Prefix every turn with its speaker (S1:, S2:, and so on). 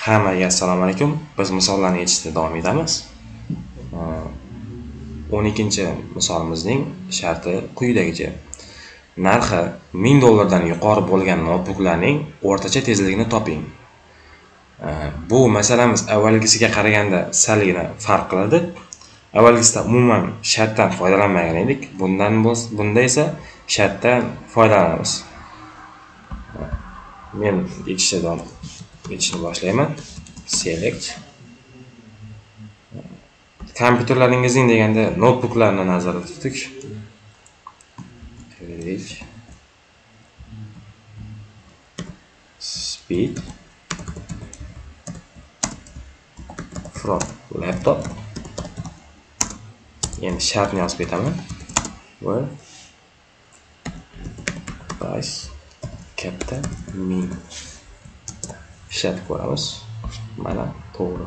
S1: Hammaga assalomu alaykum. Biz misollarni yechishda davom etamiz. 12-misolimizning sharti quyidagicha. Narxi $1000 yuqori bo'lgan notebooklarning o'rtacha tezligini toping. Bu masalamiz avvalgisiga qaraganda salgina farq qiladi. Avvalgisida umuman shartdan foydalanmagan edik. Bunda esa shartdan foydalanamiz. Men yechishni boshlayman. Select. Kompyuterlaringizning deganda notebooklarni nazarda tutdik. Speed from laptop. Endi shartni yozib ketaman. Word price katta min. Shart ko'ramiz. Mana to'g'ri.